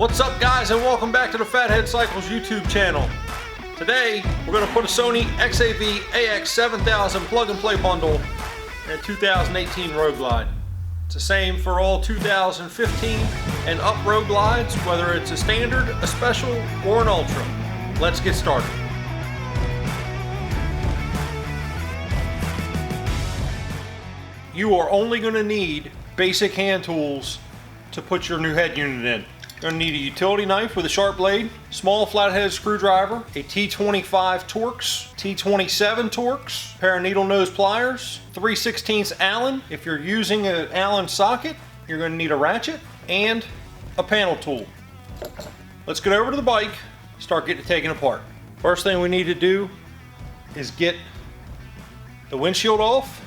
What's up, guys, and welcome back to the Fathead Cycles YouTube channel. Today we're going to put a Sony XAV-AX7000 Plug and Play bundle in a 2018 Road Glide. It's the same for all 2015 and up Road Glides, whether it's a standard, a special, or an ultra. Let's get started. You are only going to need basic hand tools to put your new head unit in. You're going to need a utility knife with a sharp blade, small flathead screwdriver, a T25 Torx, T27 Torx, pair of needle nose pliers, 3/16 Allen. If you're using an Allen socket, you're going to need a ratchet and a panel tool. Let's get over to the bike, start getting it taken apart. First thing we need to do is get the windshield off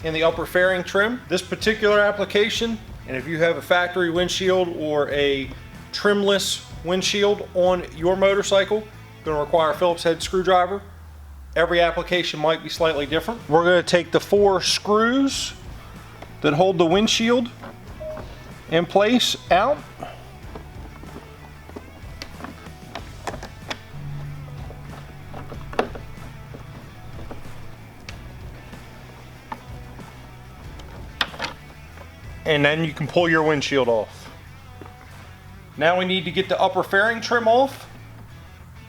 and the upper fairing trim. This particular application, and if you have a factory windshield or a trimless windshield on your motorcycle, going to require a Phillips head screwdriver. Every application might be slightly different. We're going to take the 4 screws that hold the windshield in place out. And then you can pull your windshield off. Now we need to get the upper fairing trim off.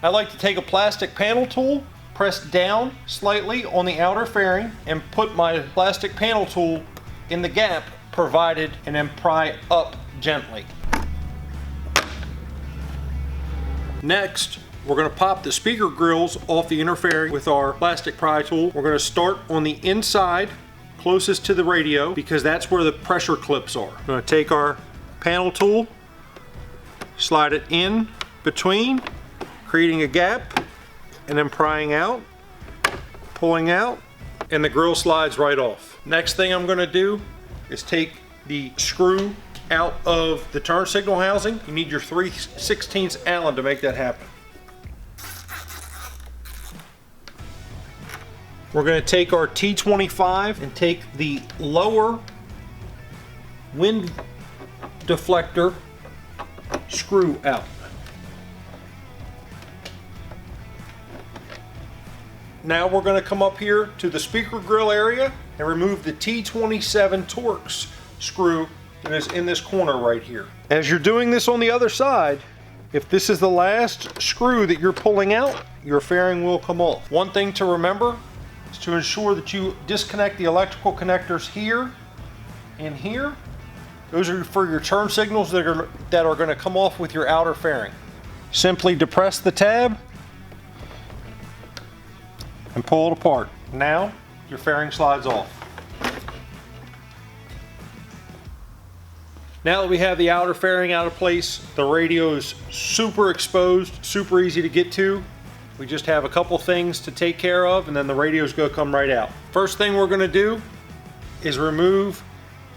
I like to take a plastic panel tool, press down slightly on the outer fairing, and put my plastic panel tool in the gap provided, and then pry up gently. Next, we're going to pop the speaker grills off the inner fairing with our plastic pry tool. We're going to start on the inside closest to the radio because that's where the pressure clips are. We're going to take our panel tool, slide it in between, creating a gap, and then prying out, pulling out, and the grill slides right off. Next thing I'm going to do is take the screw out of the turn signal housing. You need your 3/16 Allen to make that happen. We're going to take our T25 and take the lower wind deflector screw out. Now we're going to come up here to the speaker grill area and remove the T27 Torx screw that is in this corner right here. As you're doing this on the other side, if this is the last screw that you're pulling out, your fairing will come off. One thing to remember is to ensure that you disconnect the electrical connectors here and here. Those are for your turn signals that are going to come off with your outer fairing. Simply depress the tab and pull it apart. Now your fairing slides off. Now that we have the outer fairing out of place, the radio is super exposed, super easy to get to. We just have a couple things to take care of, and then the radio's going to come right out. First thing we're going to do is remove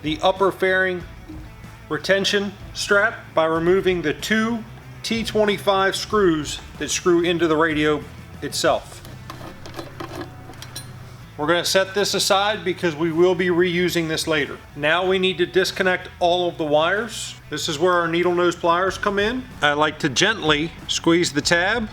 the upper fairing retention strap by removing the 2 T25 screws that screw into the radio itself. We're going to set this aside because we will be reusing this later. Now we need to disconnect all of the wires. This is where our needle nose pliers come in. I like to gently squeeze the tab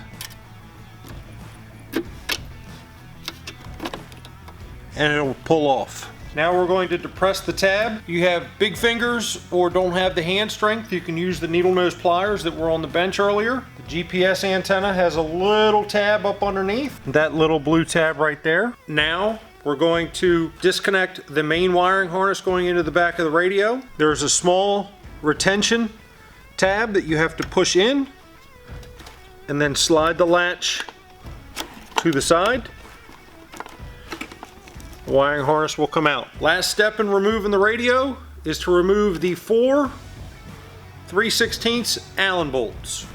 and it'll pull off. Now we're going to depress the tab. You have big fingers or don't have the hand strength, you can use the needle nose pliers that were on the bench earlier. The GPS antenna has a little tab up underneath. That little blue tab right there. Now we're going to disconnect the main wiring harness going into the back of the radio. There's a small retention tab that you have to push in and then slide the latch to the side. The wiring harness will come out. Last step in removing the radio is to remove the 4 3/16 Allen bolts.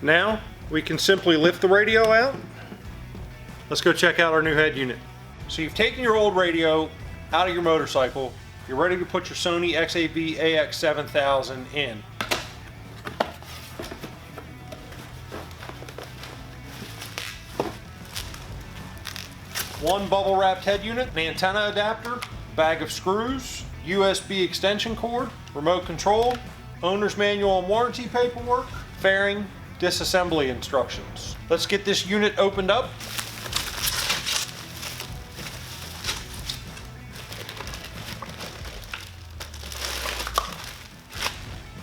Now we can simply lift the radio out. Let's go check out our new head unit. So you've taken your old radio out of your motorcycle. You're ready to put your Sony XAV-AX7000 in. one bubble wrapped head unit, an antenna adapter, bag of screws, USB extension cord, remote control, owner's manual and warranty paperwork, fairing, disassembly instructions. Let's get this unit opened up.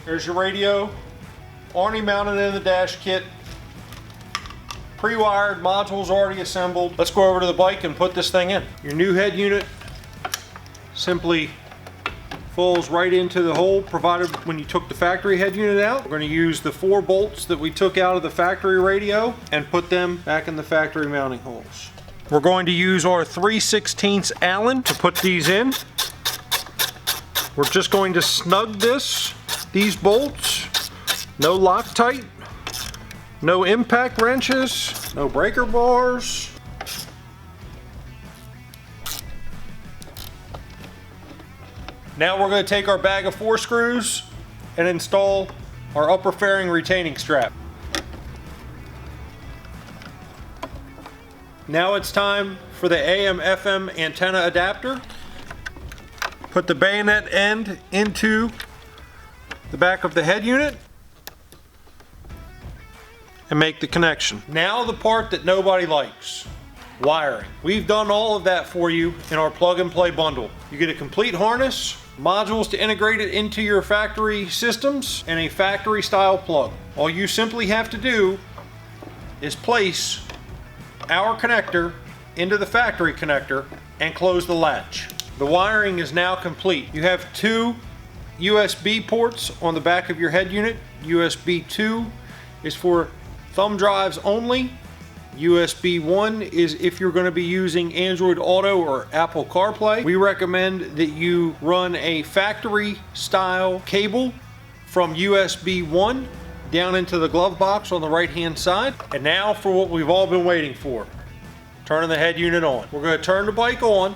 There's your radio, already mounted in the dash kit, pre-wired, modules already assembled. Let's go over to the bike and put this thing in. Your new head unit simply falls right into the hole provided when you took the factory head unit out. We're going to use the 4 bolts that we took out of the factory radio and put them back in the factory mounting holes. We're going to use our 3/16 Allen to put these in. We're just going to snug these bolts, no Loctite, no impact wrenches, no breaker bars. Now we're going to take our bag of 4 screws and install our upper fairing retaining strap. Now it's time for the AM/FM antenna adapter. Put the bayonet end into the back of the head unit and make the connection. Now the part that nobody likes, wiring. We've done all of that for you in our plug and play bundle. You get a complete harness, modules to integrate it into your factory systems, and a factory style plug. All you simply have to do is place our connector into the factory connector and close the latch. The wiring is now complete. You have 2 USB ports on the back of your head unit. USB 2 is for thumb drives only. USB 1 is if you're going to be using Android Auto or Apple CarPlay. We recommend that you run a factory style cable from USB 1 down into the glove box on the right hand side. And now for what we've all been waiting for, turning the head unit on. We're going to turn the bike on.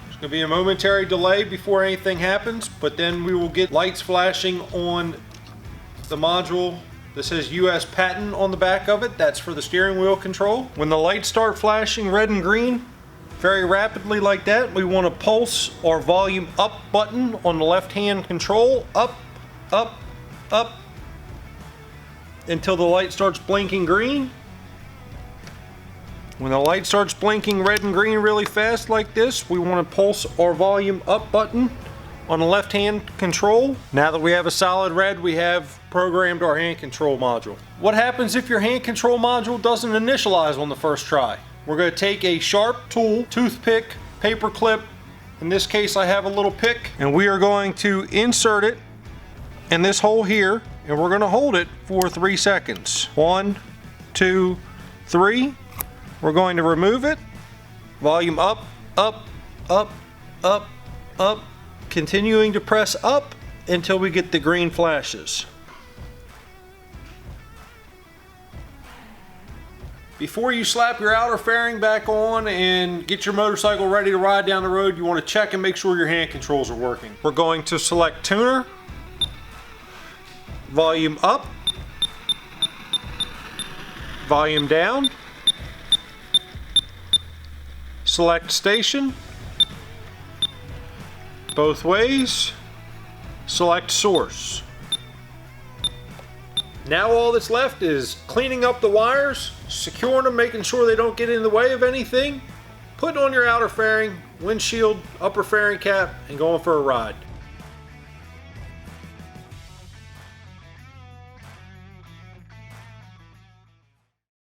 There's going to be a momentary delay before anything happens, but then we will get lights flashing on the module. This says US patent on the back of it. That's for the steering wheel control. When the lights start flashing red and green very rapidly like that, we want to pulse our volume up button on the left hand control, up, up, up, until the light starts blinking green. When the light starts blinking red and green really fast like this, we want to pulse our volume up button on the left hand control. Now that we have a solid red, we have programmed our hand control module. What happens if your hand control module doesn't initialize on the first try? We're going to take a sharp tool, toothpick, paper clip. In this case I have a little pick, and we are going to insert it in this hole here, and we're going to hold it for 3 seconds. 1, 2, 3. We're going to remove it. Volume up, up, up, up, up. Continuing to press up until we get the green flashes. Before you slap your outer fairing back on and get your motorcycle ready to ride down the road, you want to check and make sure your hand controls are working. We're going to select tuner, volume up, volume down, select station, both ways, select source. Now all that's left is cleaning up the wires, securing them, making sure they don't get in the way of anything, putting on your outer fairing, windshield, upper fairing cap, and going for a ride.